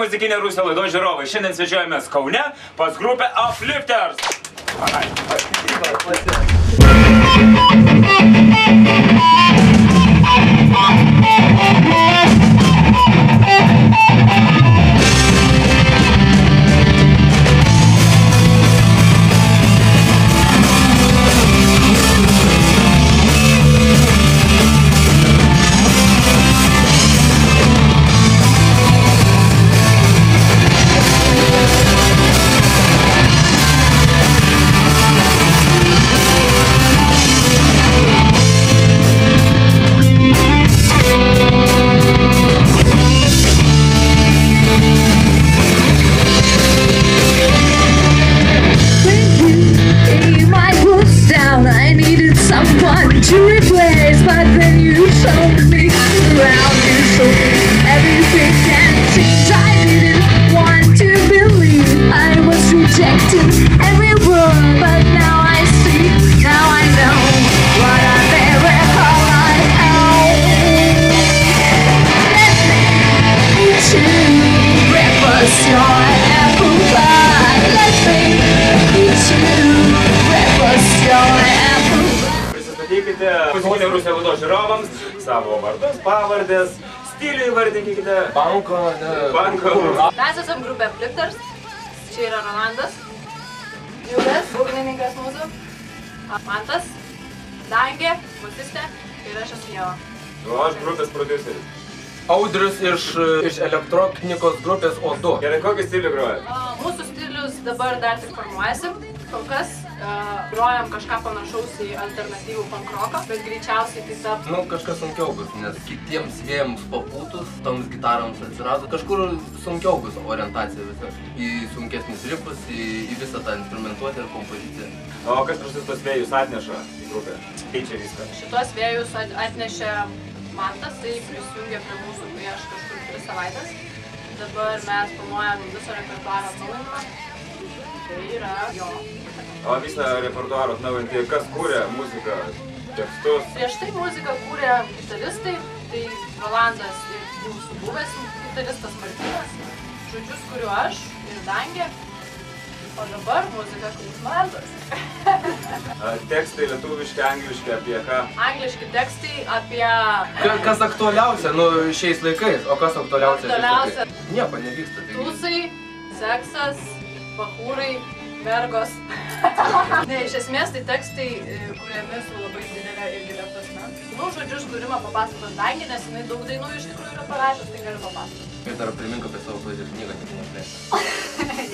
muzikinė Rusija laidos žiūrovai. Šiandien svečiuojamės Kaune pas grupę Uplifters. To replace, but then you showed me around you, so everything can change. I didn't want to believe I was rejecting every word, but now I see, now I know what I never thought I owned. Let me eat you breakfast, your apple pie. Let me eat you breakfast, your apple pie. Pristatykite muzikinė Rusija laidos žiūrovams savo vardus, pavardės, stilių įvardinkite. Banko. Mes esam grupė Uplifters. Čia yra Rolandas, Julius, būgnininkas mūsų, Mantas, Dangė, basistė ir aš esu Ieva. O aš grupės prodiuseris. Audrius iš elektronikos grupės O2. Gerai, kokį stilių grojat? Mūsų stilius dabar dar tik formuojasi. Kol kas grojam kažką panašaus į alternatyvų pankroką, bet greičiausiai tai taps... Kažkas sunkiau bus, nes kitiems vėjams papūtus, toms gitarams atsirado, kažkur sunkiau bus orientacija visa. Į sunkesnis rifus, į visą tą instrumentuotę ir kompoziciją. O kas prieš tos vėjus atneša į grupę? Keičia viską. Šitos vėjus atnešė Mantas, tai prisijungė prie mūsų prieš kažkur 3 savaitės. Dabar mes planuojam viso repertuaro atnaujinimą. Tai yra jo. O visą repertuarą atnaujinti, kas kūrė muziką, tekstus? Prieš tai muziką kūrė gitaristai, tai Rolandas ir mūsų buvęs gitaristas Martynas, žodžius kuriu aš ir Dangė, o dabar muzika kurs Mantas. Tekstai lietuviški, angliški, apie ką? Angliški tekstai apie... Kas aktualiausia, šiais laikais, o kas aktualiausia šiais Aktualiausia. laikais? Nieko nevyksta. Tūsai, seksas, bachūrai, mergos. Ne, iš esmės tai tekstai, kuriami su labai didelė ir gilia prasme. Žodžius kūrimą papasakos Dangė, nes jinai daug dainų iš tikrųjų yra parašęs, tai galiu papasakoti. Ir dar primink apie savo poezijos knygą, tik neplėsti.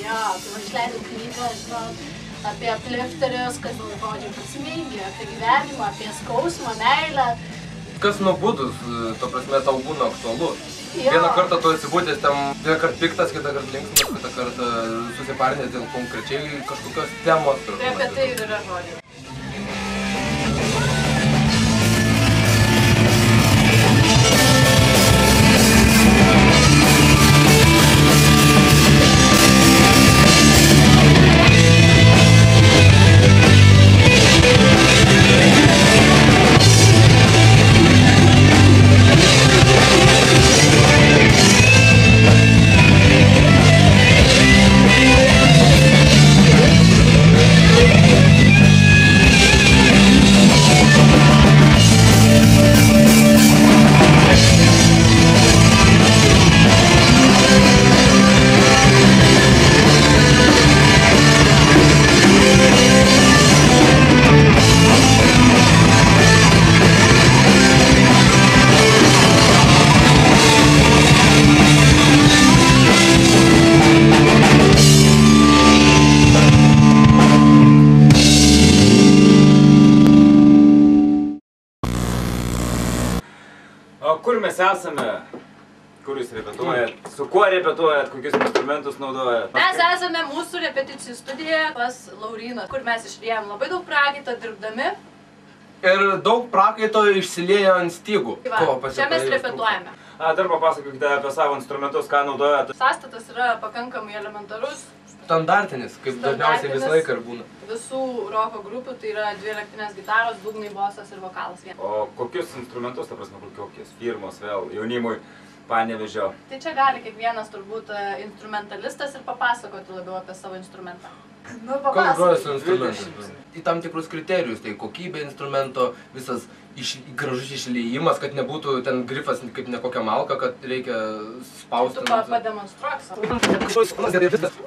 Jo, tai man išleidau knygą, apie Uplifterius, kad žodžiai prasmingi, apie gyvenimą, apie skausmą, meilę. Kas nubudus, to prasme, tau būna aktualu. Jo. Vieną kartą tu atsibūdęs ten, vieną kartą piktas, kitą kartą linksmas, kitą kartą susiparinęs dėl konkrečiai kažkokios temos. Tai apie tai ir yra žodžiai. Kur mes esame? Kur jūs repetuojat? Su kuo repetuojat? Kokius instrumentus naudojat? Mes esame mūsų repeticijų studijoje pas Lauryną, kur mes išliejam labai daug prakaito dirbdami. Ir daug prakaito išsilieja ant stygų. Čia mes repetuojame. Dar papasakokite apie savo instrumentus, ką naudojat. Sąstatas yra pakankamai elementarus. Standartinis, kaip dažniausiai visą laiką ir būna. Visų roko grupių tai yra 2 elektrinės gitaros, būgnai, bosas ir vokalas. O kokius instrumentus, ta prasme, kokios firmos vėl jaunimui Panevėžio. Tai čia gali kiekvienas turbūt instrumentalistas ir papasakoti labiau apie savo instrumentą. Nu, Kas groja su instrumentais? Į tam tikrus kriterijus, tai kokybė instrumento, visas gražus išliejimas, kad nebūtų ten grifas kaip ne kokia malka, kad reikia spausti. Tu pademonstruok savo.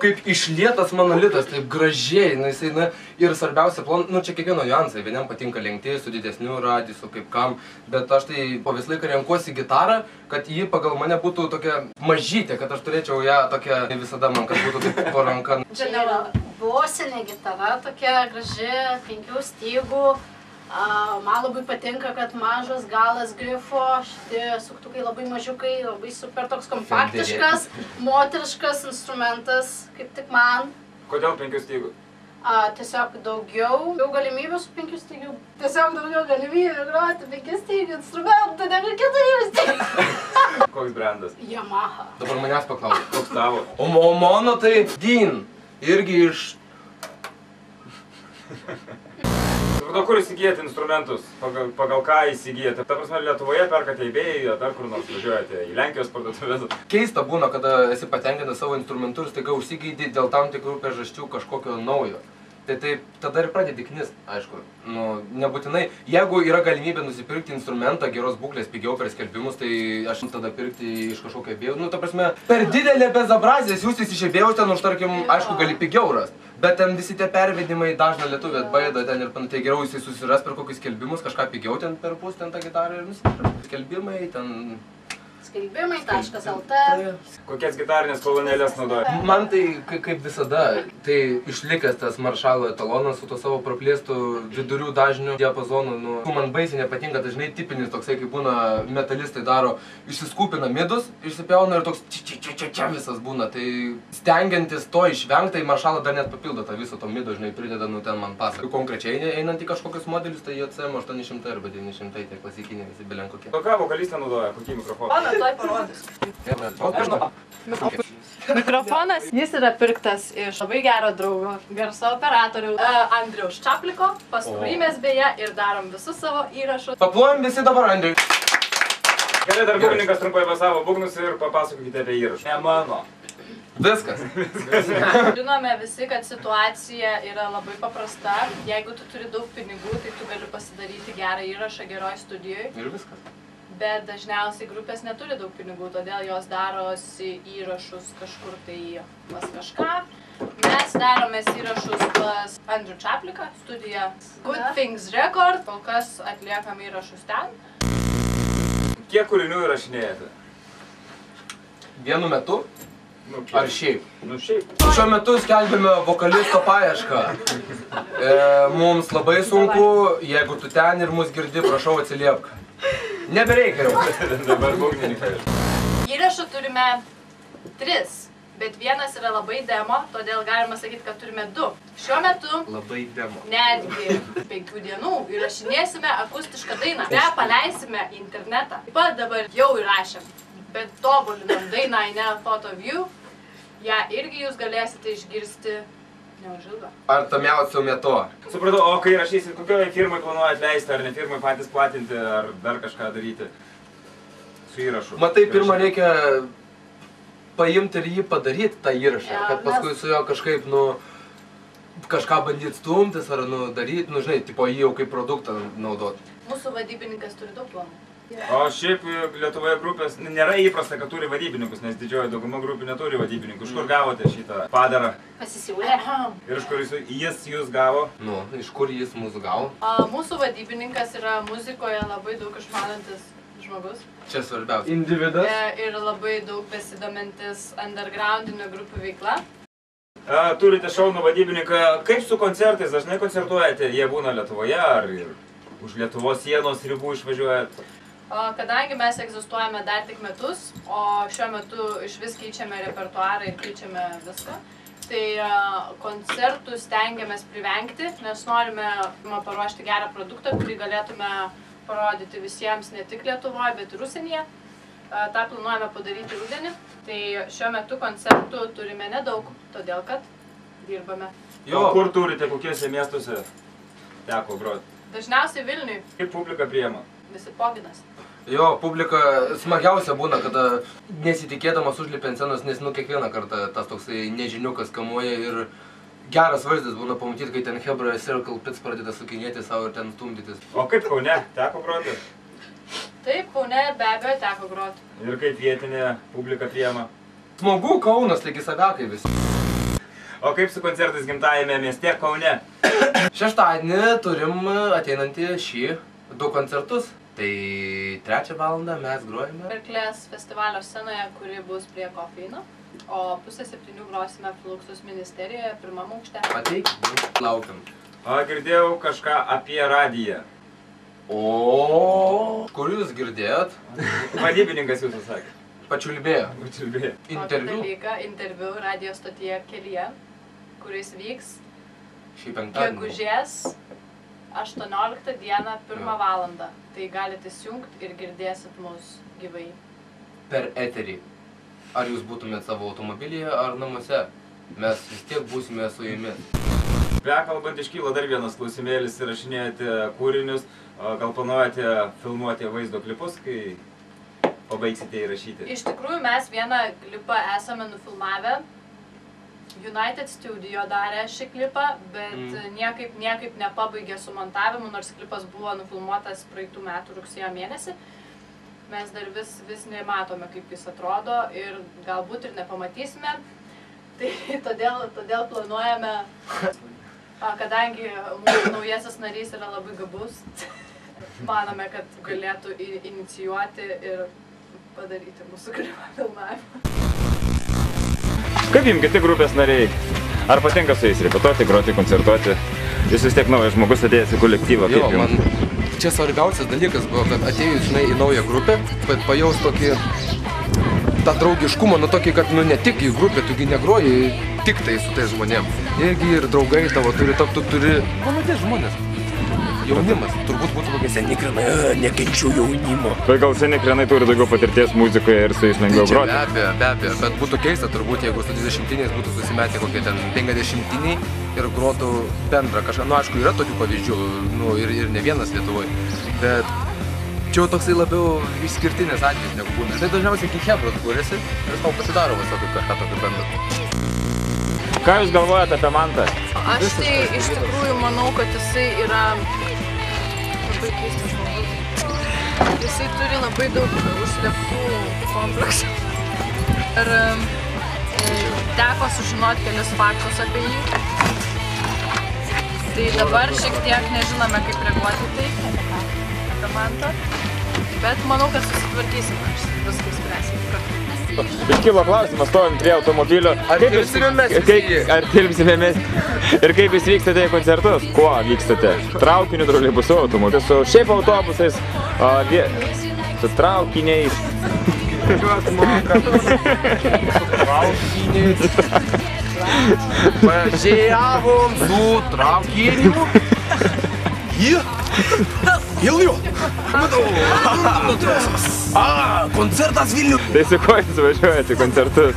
Kaip išlietas monolitas, taip gražiai, jisai, na, ir svarbiausia, nu, čia kiekvieno niuansai, vienam patinka lenkti, su didesniu radiusu, kaip kam, bet aš tai po visą laiką renkuosi gitarą, kad ji pagal mane būtų tokia mažytė, kad aš turėčiau ją tokia visada man, kad būtų taip po ranka. Čia yra bosinė gitara, tokia graži, 5 stygų. Man labai patinka, kad mažas galas grifo, šitie suktukai labai mažiukai, labai super toks kompaktiškas, moteriškas instrumentas, kaip tik man. Kodėl 5 stygų? Tiesiog daugiau galimybių su 5 stygių. Tiesiog daugiau galimybių groti 5 stygių instrumentą, negu 4 stygių. Koks brandas? Yamaha. Dabar manęs paklausia. Koks tavo? O mano tai Dean, irgi iš... Supratau, kur įsigijate instrumentus? Pagal ką įsigijate? Ta prasme, Lietuvoje perkate eBay, dar kur nors važiuojate į Lenkijos parduotuvės? Keista būna, kada esi patenkinęs savo instrumentu ir staiga užsigeidi dėl tam tikrų priežasčių kažkokio naujo. Tai tada ir pradedi knist, aišku. Nu, nebūtinai. Jeigu yra galimybė nusipirkti instrumentą geros būklės pigiau per skelbimus, tai aš tada pirkti iš kažkokio ebėjų. Nu, ta prasme, per didelė bezabrazija siūstis iš ebėjų ten už, tarkim, aišku, gali pigiau rast. Bet ten visi tie pervedimai dažna lietuvių atbaida ten ir panašiai. Geriau jisai susiras per kokius skelbimus, kažką pigiau ten per pus ten tą gitarą ir nusipirkti. Skelbimai ten... Skelbimai.lt. Kokias gitarinės kolonėlės naudoja? Man tai, kaip visada, tai išlikęs tas maršalo etalonas su to savo praplėstų vidurių dažnių diapazonu. Nu, man baisiai nepatinka, dažnai tipinis toksai, kaip būna metalistai daro, išsiskūpina midus, išsipjauna ir toks čia visas būna. Tai stengiantis to išvengti, tai maršalą dar net papildo tą visą to mido, žinai, prideda, nu ten man pasakų. Konkrečiai einant į kažkokius modelius, tai JCM 800 arba 900, tie klasikiniai visi belen kokie. Ką vokalistė naudoja? Kokį mikrofoną? Tuoj parodysiu. Mikrofonas, jis yra pirktas iš labai gero draugo, garso operatorių Andriaus Čapliko, pas kurį mes beje ir darom visus savo įrašus. Paplojam visi dabar Andriui. Gerai, dar būgnininkas trumpai pasavo būgnus ir papasakokite apie įrašą. Ne mano. Viskas. Žinome visi, kad situacija yra labai paprasta. Jeigu tu turi daug pinigų, tai tu gali pasidaryti gerą įrašą geroj studijoje. Ir viskas. Bet dažniausiai grupės neturi daug pinigų, todėl jos darosi įrašus kažkur tai pas kažką. Mes daromės įrašus pas Andrių Čapliką, studija Good Things Record. Kol kas atliekam įrašus ten. Kiek kūrinių įrašinėjate? Vienu metu? Ar šiaip? Nu šiaip. Šiuo metu skelbėme vokalisto paiešką. Mums labai sunku, jeigu tu ten ir mus girdi, prašau atsiliepk. Nebereikia jau. Dabar būgnininkai. Įrašų turime 3, bet vienas yra labai demo, todėl galima sakyti, kad turime 2. Šiuo metu labai demo. Netgi 5 dienų įrašinėsime akustišką dainą. Ją paleisime į internetą. Taip pat dabar jau įrašėm, bet tobulinam dainą I Never Thought of You. Ja irgi jūs galėsite išgirsti neužilgo. Ar tamiausiu metu? Supratau, o kai rašysit, kokioje firmai planuojat leisti, ar ne firmai patys platinti, ar dar kažką daryti su įrašu? Matai, pirmą reikia paimti ir jį padaryti, tą įrašą, kad paskui su juo kažkaip, nu, kažką bandyti stumtis, ar, nu, daryti, nu, žinai, tipo jį jau kaip produktą naudoti. Mūsų vadybininkas turi daug planų. O šiaip Lietuvoje grupės nėra įprasta, kad turi vadybininkus, nes didžioji dauguma grupių neturi vadybininkų. Iš kur gavote šitą padarą? Pasisiūlė. Ir iš kur jis jūs gavo? Nu, iš kur jis mūsų gavo? Mūsų vadybininkas yra muzikoje labai daug išmanantis žmogus. Čia svarbiausia. Individas. Ir labai daug besidomintis undergroundinio grupių veikla. Turite šaunų vadybininką. Kaip su koncertais? Dažnai koncertuojate? Jie būna Lietuvoje ar ir už Lietuvos sienos ribų išvažiuojat? Kadangi mes egzistuojame dar tik metus, o šiuo metu iš vis keičiame repertuarą ir keičiame viską, tai koncertų stengiamės privengti, nes norime paruošti gerą produktą, kurį galėtume parodyti visiems ne tik Lietuvoje, bet ir užsienyje. Ta planuojame padaryti rudenį. Tai šiuo metu koncertų turime nedaug, todėl kad dirbame. O kur turite, kokiuose miestuose teko groti? Dažniausiai Vilniui. Kaip publika priima? Visi poginas. Jo, publika smagiausia būna, kada nesitikėdamas užlipi ant scenos, nes kiekvieną kartą tas toksai nežiniukas kamuoja ir geras vaizdas būna pamatyti, kai ten Hebra Circle Pits pradeda sukinėti savo ir ten stumdytis. O kaip Kaune? Teko groti? Taip, Kaune be abejo teko groti. Ir kaip vietinė publika priema? Smagu, Kaunas, taigi saviakai visi. O kaip su koncertais gimtajame mieste Kaune? Šeštadienį turim ateinantį šį 2 koncertus. Tai 3 valandą mes grojame. Berklės festivalio scenoje, kuri bus prie kofeino, o 6:30 grosime Fluxus ministerijoje, 1 aukšte. Ateik, laukiam. O girdėjau kažką apie radiją. O, kur jūs girdėjot? Vadybininkas jūsų sakė. Pačiulbėjo. Pačiulbėjo. Interviu. Interviu radio stotyje Kelyje, kuris vyks Šį penktadienį. gegužės 18 dieną 1 valandą. Tai galite įsijungti ir girdėsit mus gyvai. Per eterį. Ar jūs būtumėt savo automobilyje ar namuose? Mes vis tiek būsime su jumis. Bekalbant iškyla dar vienas klausimėlis, įrašinėjate kūrinius, gal planuojate filmuoti vaizdo klipus, kai pabaigsite įrašyti? Iš tikrųjų, mes vieną klipą esame nufilmavę. United Studio darė šį klipą, bet niekaip nepabaigė su montavimu, nors klipas buvo nufilmuotas praeitų metų rugsėjo mėnesį. Mes dar vis nematome, kaip jis atrodo ir galbūt ir nepamatysime. Tai todėl planuojame, kadangi mūsų naujasis narys yra labai gabus, manome, kad galėtų inicijuoti ir padaryti mūsų klipą filmavimą. Kaip jums kiti grupės nariai? Ar patinka su jais repetuoti, groti, koncertuoti? Jūs vis tiek naujas žmogus atėjęs į kolektyvą. Jo, man čia svarbiausias dalykas buvo, kad atėjus, žinai, į naują grupę, bet pajaus tokį tą draugiškumą, nu tokį, kad nu ne tik į grupę, tugi negroji tik tai su tais žmonėm. Irgi ir draugai tavo turi, tu turi, tie žmonės. Jaunimas, turbūt būtų kokie seni krenai, nekenčiu jaunimo. Tai gal seni krenai turi daugiau patirties muzikoje ir su jais lengviau groti? Be abejo, bet būtų keista turbūt, jeigu su 20-tiniais būtų susimetę kokie ten 50-tiniai ir grotų bendrą kažką. Nu, aišku, yra tokių pavyzdžių, nu, ir ne vienas Lietuvoje, bet čia jau toksai labiau išskirtinis atvejis negu būna. Tai dažniausiai iki Hebros kūrėsi ir tau pasidaro visokį kažką tokį bendrą. Ką jūs galvojate apie Mantą? Aš tai iš tikrųjų manau, kad jisai yra labai keistas žmogus. Jisai turi labai daug užslėptų kompleksų. Ir teko sužinoti kelis faktus apie jį. Tai dabar šiek tiek nežinome, kaip reaguoti tai, apie Mantą. Bet manau, kad susitvarkysime, viską spręsime kartu. Iškilo klausimas, stovim prie automobilio. Ar tilpsime mes visi? Ar tilpsime mes? Ir kaip jūs vykstate į koncertus? Kuo vykstate? Traukiniu, troleibusu, automobiliu? Su šiaip autobusais, su traukiniais. Važiavom su traukiniu. Ilgiu. Koncertas Vilnių. Tai su kuo jūs važiuojate į koncertus?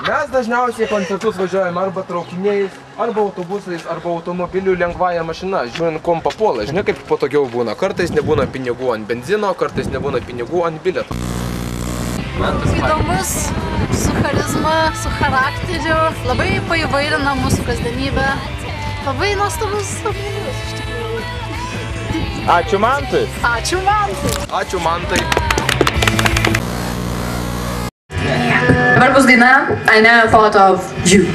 Mes dažniausiai koncertus važiuojam arba traukiniais, arba autobusais, arba automobiliu lengvąją mašiną, žiūrint, kom papuola. Žinai, kaip patogiau būna. Kartais nebūna pinigų ant benzino, kartais nebūna pinigų ant bilietų. Įdomus, su charizma, su charakteriu, labai paįvairina mūsų kasdienybę. Labai nuostabus žmogus, iš tikrųjų. Ačiū Mantui. Ačiū Mantai. Ačiū Mantai. Dabar bus daina I Never Thought of You.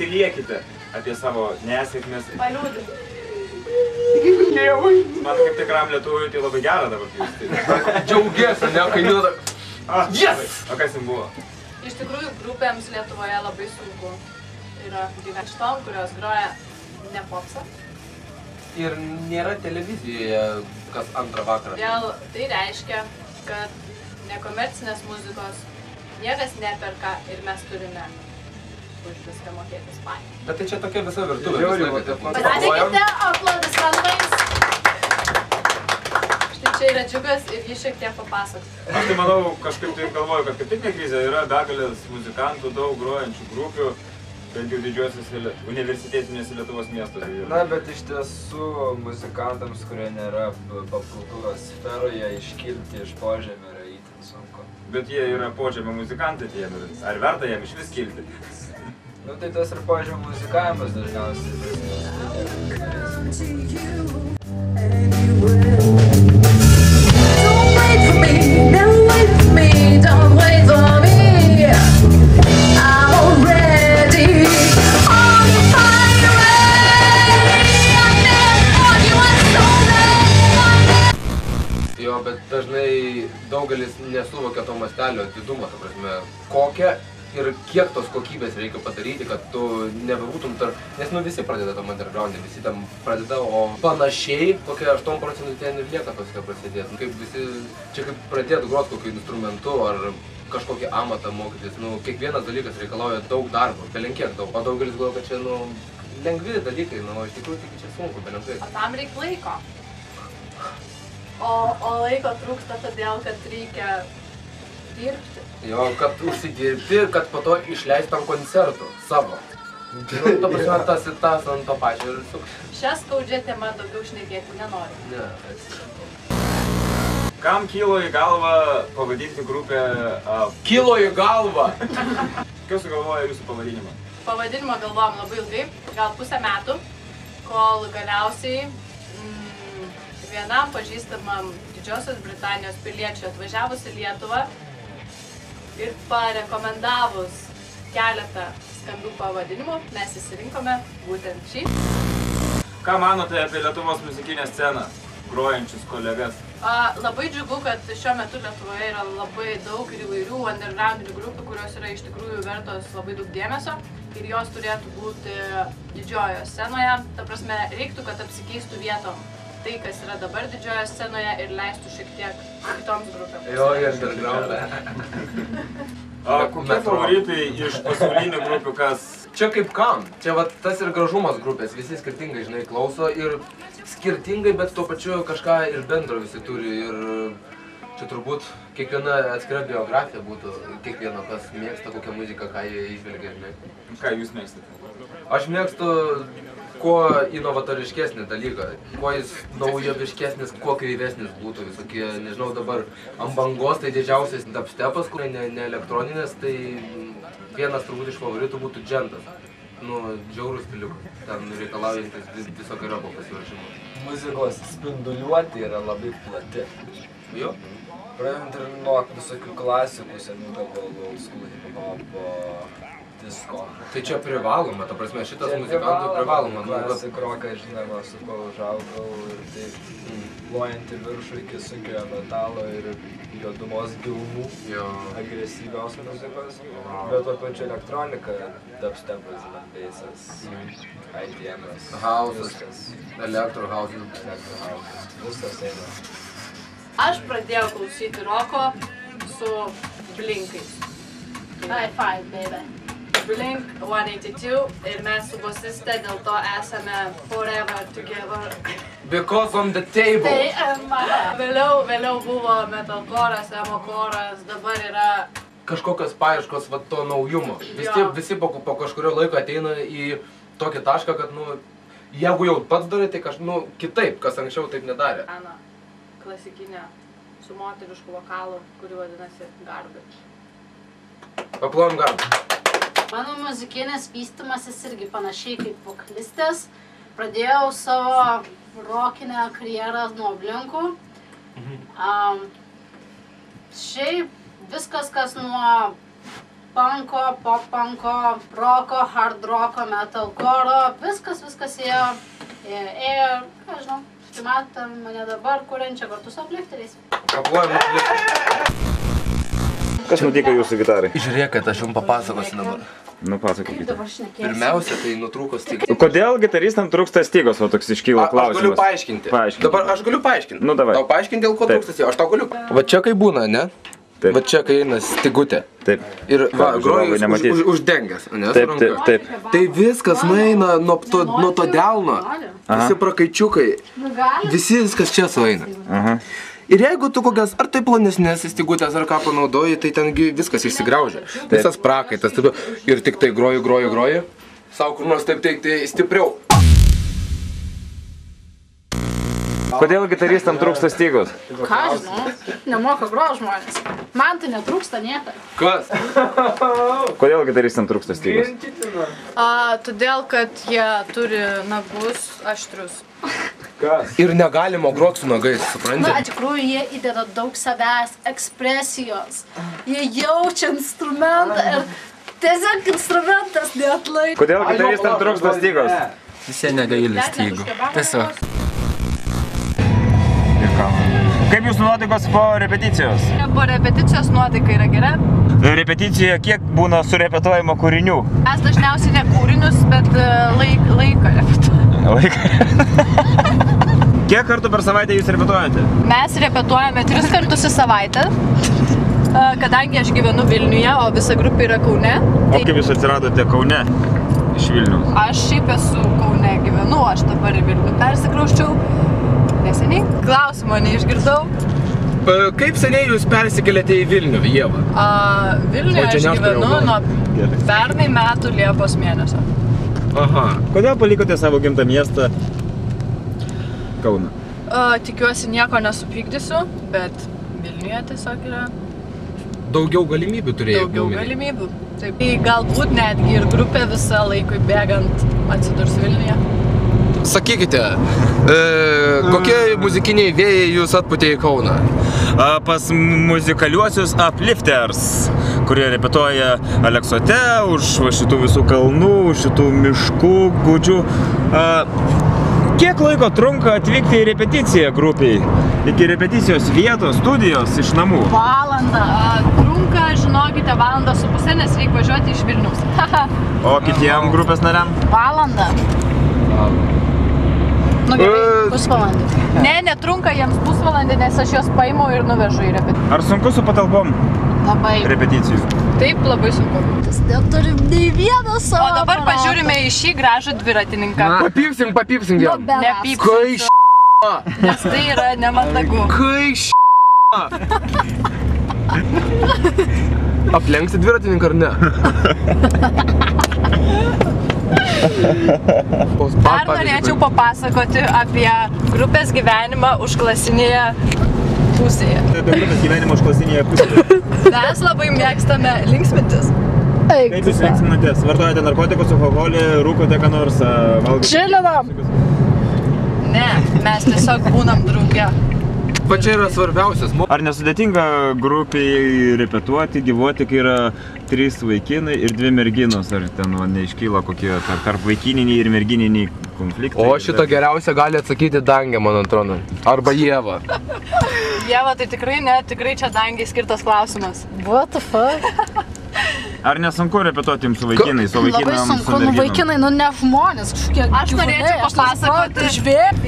atsiliekite apie savo nesėkmes. Paliūdį. Man kaip tikram lietuviui tai labai gera dabar klausti. Džiaugiesi, ne, kai nėra. Yes! O kas jums buvo? Iš tikrųjų, grupėms Lietuvoje labai sunku yra gyventi šitom, kurios groja ne popsą. Ir nėra televizijoje kas antrą vakarą. Vėl tai reiškia, kad nekomercinės muzikos niekas neperka ir mes turime už viską mokėti Ispaniją. Bet tai čia tokia visa virtuvė. Pradėkite aplodismentais. Štai čia yra Džiugas ir jis šiek tiek papasakos. Aš tai manau, kažkaip tai galvoju, kad kaip tik ne krizė, yra begalės muzikantų, daug grojančių grupių, bent jau didžiuosiuose universitetinėse Lietuvos miestuose. Na, bet iš tiesų muzikantams, kurie nėra popkultūros sferoje, iškilti iš požemio yra itin sunku. Bet jie yra požemio muzikantai, tai ar verta jam iš vis kilti? Nu, tai tas ir požemio muzikavimas dažniausiai. Don't wait for me, don't wait for me, don't wait for me. I'm already on the fire. I never thought you were so bad. Jo, bet dažnai daugelis nesuvokia to mastelio didumo, ta prasme, kokią ir kiek tos kokybės reikia padaryti, kad tu nebebūtum tarp... Nes nu visi pradeda tam underground'e, visi tam pradeda, o panašiai kokie 8% ten ir lieka paskui prasidėti. Kaip visi, čia kaip pradėtų groti kokiu instrumentu ar kažkokį amatą mokytis, nu kiekvienas dalykas reikalauja daug darbo, belenkiek daug, o daugelis galvoja, kad čia nu lengvi dalykai, nu iš tikrųjų tik čia sunku, belenkai. O tam reikia laiko. O laiko trūksta todėl, kad reikia dirbti. Jo, kad užsidirbti, kad po to išleistam koncertų savo. Nu, ta prasme, tas ant to pačio ir suks. Šią skaudžią temą daugiau šnekėti nenoriu. Ne. Kam kilo į galvą pavadinti grupę... Kilo į galvą! Kas sugalvoja jūsų pavadinimą? Pavadinimą galvojom labai ilgai, gal pusę metų, kol galiausiai vienam pažįstamam Didžiosios Britanijos piliečiui atvažiavus į Lietuvą ir parekomendavus keletą skambių pavadinimų, mes įsirinkome būtent šį. Ką manote apie Lietuvos muzikinę sceną, grojančius kolegas? Labai džiugu, kad šiuo metu Lietuvoje yra labai daug ir įvairių undergroundinių grupių, kurios yra iš tikrųjų vertos labai daug dėmesio ir jos turėtų būti didžiojoje scenoje. Ta prasme, reiktų, kad apsikeistų vietom tai, kas yra dabar didžiojoje scenoje ir leistų šiek tiek kitoms grupėms. Jo, į undergroundą. Kokie favoritai iš pasaulinių grupių, kas... Čia kaip kam? Čia va tas ir gražumas grupės, visi skirtingai, žinai, klauso ir skirtingai, bet tuo pačiu kažką ir bendro visi turi ir čia turbūt kiekviena atskira biografija būtų, kiekvieno kas mėgsta kokią muziką, ką jie įžvelgia, žinai. Ką jūs mėgstate? Aš mėgstu kuo inovatoriškesnį dalyką, kuo jis naujoviškesnis, kuo kreivesnis būtų visokie, nežinau, dabar ant bangos tai didžiausias dubstepas, kur ne elektroninės, tai vienas turbūt iš favoritų būtų džentas. Nu, žiaurus stiliukas, ten reikalaujantis visokiojopo pasiruošimo. Muzikos spinduliuotė yra labai plati. Jo? Pradedant ir nuo visokių klasikų, senų gabalų, old school hip-hopo, disko. Tai čia privaloma, ta prasme, šitas muzikantų privaloma. Klasik roką, žinoma, su kuo užaugau ir taip lojant į viršų iki sunkiojo metalo ir juodumos gilumų, agresyvios muzikos, bet tuo pačiu elektronika, dubstepas, bassas, IDM-as, House'as, Electro House'as, viskas eina. Aš pradėjau klausyti roko su Blinkais. High five, baby. Blink 182 ir mes su bosiste dėl to esame forever together. Because on the table. Vėliau buvo metalcore'as, emocore'as, dabar yra... Kažkokios paieškos va to naujumo. Visi po kažkurio laiko ateina į tokį tašką, kad, nu, jeigu jau pats darai, tai nu, kitaip, kas anksčiau taip nedarė. Ana, klasikinė, su moterišku vokalu, kuri vadinasi Garbage. Paplojom Garbage. Mano muzikinis vystymasis irgi panašiai kaip vokalistės. Pradėjau savo rokinę karjerą nuo Blinkų. Šiaip viskas, kas nuo Punko, pop-punko, roko, hard roko, metalkoro, viskas ėjo. Ką žinau, štai matom mane dabar kuriančią kartu su uplifteriais. Paplojam uplifteriais. Kas nutika jūsų gitarai? Žiūrėk, kad aš jums papasakosiu dabar. Nu, pasakokite. Dabar šnekėsiu. Pirmiausia, tai nutrūko stygas. Kodėl gitaristam trūksta stygos, o toks iškyla klausimas? Aš galiu paaiškinti. Dabar aš galiu paaiškinti. Nu, davai. Tau paaiškinti, dėl ko trūksta stygos. Aš tau galiu. Va čia kai būna, ne? Taip. Va čia kai eina stygutė. Taip. Ir va, žiūrovai nematys. grojus uždengęs, ne? Taip, taip, taip. Tai viskas nueina nuo to delno. Visi prakaičiukai. Visi viskas čia sueina. Aha. Ir jeigu tu kokias ar tai plonesnės stygutės ar ką panaudoji, tai tengi viskas išsigraužia. Visas prakaitas. Ir tik tai groju. Sau kur nors taip tai stipriau. Kodėl gitaristam trūksta stygos? Ką žinau, nemoka groti žmonės. Man tai netrūksta niekada. Kas? Kodėl gitaristam trūksta stygos? Todėl, kad jie turi nagus aštrius. Ir negalima groti su nagais, Na, supranti? iš tikrųjų, jie įdeda daug savęs, ekspresijos. Jie jaučia instrumentą ir tiesiog instrumentas neatlaiko. Kodėl gitaristam trūksta stygos? Visi negaili stygų. Tiesiog. Kaip jūsų nuotaikos po repeticijos? Po repeticijos nuotaika yra gera. Repeticijoje kiek būna surepetuojama kūrinių? Mes dažniausiai ne kūrinius, bet laiką repetuojame. Kiek kartų per savaitę jūs repetuojate? Mes repetuojame 3 kartus į savaitę, kadangi aš gyvenu Vilniuje, o visa grupė yra Kaune. O kaip jūs atsiradote Kaune iš Vilniaus? Aš šiaip esu Kaune gyvenu, aš dabar į Vilnių persikrausčiau. Neseniai. Klausimo neišgirdau. Kaip seniai jūs persikėlėte į Vilnių, Ieva? Vilniuje aš gyvenu nuo pernai metų Liepos mėnesio. Aha. Kodėl palikote savo gimtą miestą Kauną? Tikiuosi nieko nesupykdysiu, bet Vilniuje tiesiog yra Daugiau galimybių turėjai. daugiau galimybių. Taip. Tai galbūt netgi ir grupė visą laikui bėgant atsidurs Vilniuje. Sakykite, kokie muzikiniai vėjai jūs atputė į Kauną? Pas muzikaliuosius Uplifters, kurie repetuoja Aleksote, už šitų visų kalnų, už šitų miškų, gūdžių. Kiek laiko trunka atvykti į repeticiją grupiai? Iki repeticijos vietos, studijos, iš namų? Valandą. Trunka, žinokite, 1,5 valandą, nes reikia važiuoti iš Vilniaus. O kitiem grupės nariam? Valandą. Nu gerai, pusvalandį. Ne, netrunka jiems pusvalandį, nes aš juos paimu ir nuvežu į repeticiją. Ar sunku su patalpom Labai. repeticijų? Taip, labai sunku. Neturim nei vieną savo O dabar pažiūrime į šį gražų dviratininką. Papypsim vėl. Nepypsiu, Kai nes tai yra nemandagu. Aplenkti dviratininką ar ne? Dar norėčiau papasakoti apie grupės gyvenimą užklasinėje pusėje. Grupės gyvenimo užklasinėje pusėje. Mes labai mėgstame linksmintis. Kaip jūs linksminatės? Vartojate narkotikus, alkoholį, rūkote ką nors, valgote? Čilinam. Ne, mes tiesiog būnam drauge. Va čia yra svarbiausias. Ar nesudėtinga grupiai repetuoti, gyvuoti, kai yra 3 vaikinai ir 2 merginos? Ar ten neiškyla kokie tarp vaikininiai ir mergininiai konfliktai? O šitą geriausia gali atsakyti Dangė, man atrodo. Arba Ieva. Ieva, tai tikrai ne, tikrai čia Dangiai skirtas klausimas. What the fuck? Ar nesunku repetuoti jums su vaikinais, o Labai vaikinams su sunku, nu merginom? vaikinai, nu ne žmonės kažkokie. Aš norėčiau papasakoti.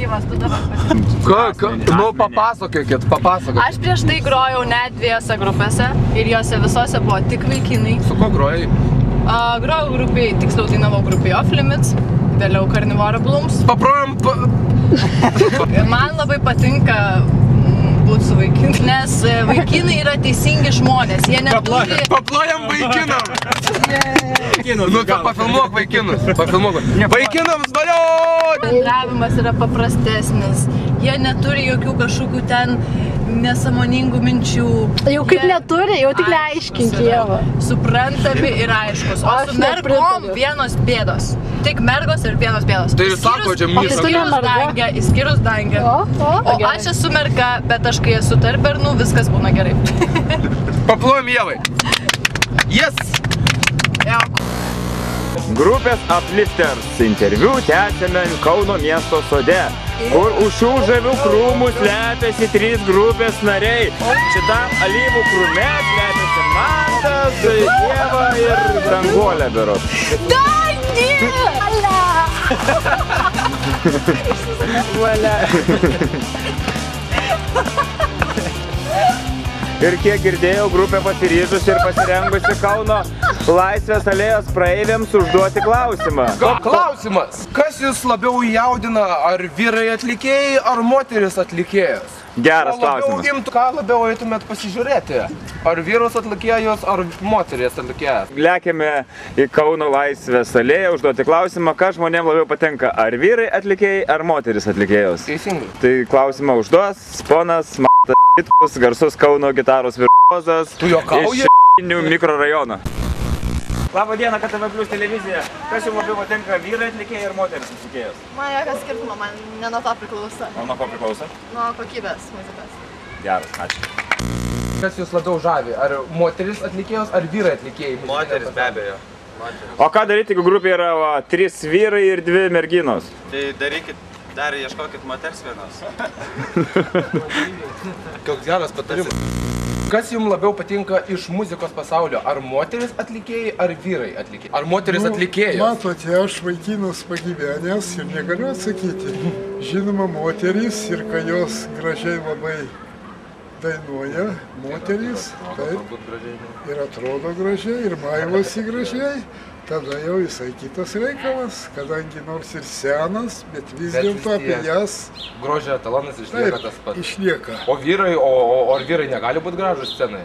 Ievas, tu dabar pasakyti. Nu, papasakokit. Aš prieš tai grojau net 2 grupėse ir jose visose buvo tik vaikinai. Su ko grojai? Grojau grupiai, tiksliau dainavau grupiai Off Limits, vėliau Carnivora Blooms. Paprojam. Man labai patinka būti su vaikinai, nes vaikinai yra teisingi žmonės, jie neturi... Paplojam vaikinam. Nu, pafilmuok vaikinus. Vaikinams valio! Bendravimas yra paprastesnis, jie neturi jokių kažkokių ten nesąmoningų minčių. Jau kaip neturi, jau tik neaiškink Ieva. Suprantami ir aiškus. O su mergom vienos bėdos. Tik mergos ir vienos bėdos. Tai ir sako, čia myšo. Išskyrus Dangę. O aš esu merga, bet aš kai esu tarp bernų, viskas būna gerai. Paplojam Ievai. Yes! Grupės Uplifters interviu tęsėme Kauno miesto sode, kur už šių žavių krūmų slepiasi 3 grupės nariai. Šitam alyvų krūme slepiasi Mantas, Ieva ir Danguolė berods. Ir kiek girdėjau, grupė pasiryžusi ir pasirengusi Kauno Laisvės alėjos praeiviams užduoti klausimą. Klausimas. Kas jūs labiau jaudina, ar vyrai atlikėjai, ar moteris atlikėjas? Geras klausimas. Ką labiau eitumėt pasižiūrėti? Ar vyros atlikėjos, ar moteris atlikėjas? Lėkėme į Kauno Laisvės alėją užduoti klausimą, ką žmonėms labiau patinka, ar vyrai atlikėjai, ar moteris atlikėjos. Teisingai. Tai klausimą užduos ponas Itkus, garsus Kauno gitaros virtuozas iš Šilinių mikrorajono. Labą dieną, KTV Plius televizija. Kas jums labiau patinka, vyrai atlikėjai ar moteris atlikėjos? Man jokas skirtumo, man ne nuo to priklauso. O nuo ko priklauso? Nuo kokybės muzikos. Geras, ačiū. Kas jūs labiau žavi? Ar moteris atlikėjos, ar vyrai atlikėjai? Moteris be abejo. O ką daryti, jeigu grupė yra 3 vyrai ir 2 merginos? Tai darykit, dar ieškokit moters vienos. Koks geras patarimas. Kas jums labiau patinka iš muzikos pasaulio? Ar moteris atlikėjai, ar vyrai atlikėjai? Ar moteris atlikėjos? Matote, aš vaikinas pagyvenęs ir negaliu atsakyti. Žinoma, moteris ir kai jos gražiai labai dainuoja, moteris, taip, ir atrodo gražiai, ir maivosi gražiai, tada jau visai kitas reikalas, kadangi nors ir senas, bet vis dėlto apie jas... Grožio etalonas išlieka tas pats. Išlieka. O vyrai, ar vyrai negali būti gražus scenai?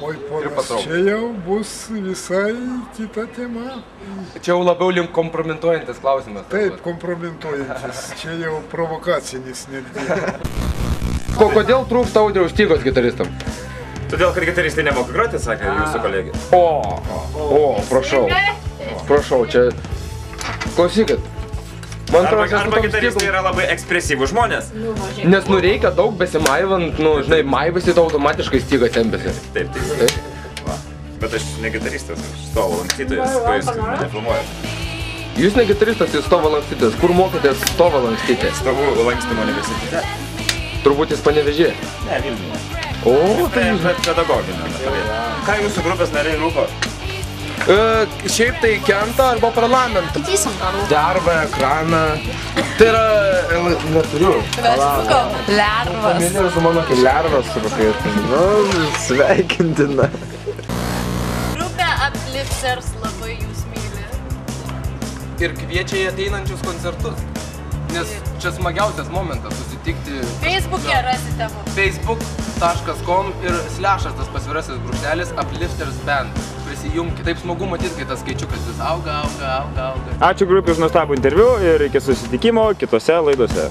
Oi, ponas, čia jau bus visai kita tema. Čia jau labiau link kompromituojantis klausimas. Taip, kompromituojantis. Čia jau provokacinis netgi. Kodėl trūksta Audriaus Stygos gitaristam? Todėl, kad gitaristai nemoka groti, sakė jūsų kolegė. Prašau. Prašau, čia... Klausykit. Arba gitaristai yra labai ekspresyvūs žmonės. Nes reikia daug besimaivant, žinai, maivasi, to automatiškai Styga tempėsi. Taip. Bet aš ne gitaristas, aš stovo lankstytojas, kuris mane filmuoja. Jūs ne gitaristas, jūs stovo lankstytojas. Kur mokėtės stovo lankstyti? Stovo lankstymo universitete. Turbūt jis Panevėžyje? Ne, Vilniuje. O, tai pedagoginė. Ką jūsų grupės nariai rūko? Šiaip tai Kentą arba Parlamentą. Matysim ką rūko. Darbą, ekraną. Tai yra... neturiu. Vesiuko. Lervas. Familija su mano lervas rūkai. Sveikintina. Grupė Uplifters labai jūs myli. Ir kviečia į ateinančius koncertus. Nes čia smagiausias momentas susitikti. Facebook'e rasite mus. facebook.com ir / tas pasvirasis brūkšnelis Uplifters Band. Prisijungti. Taip smagu matyti, kai tas skaičiukas vis auga. Ačiū grupė už nuostabų interviu ir iki susitikimo kitose laidose.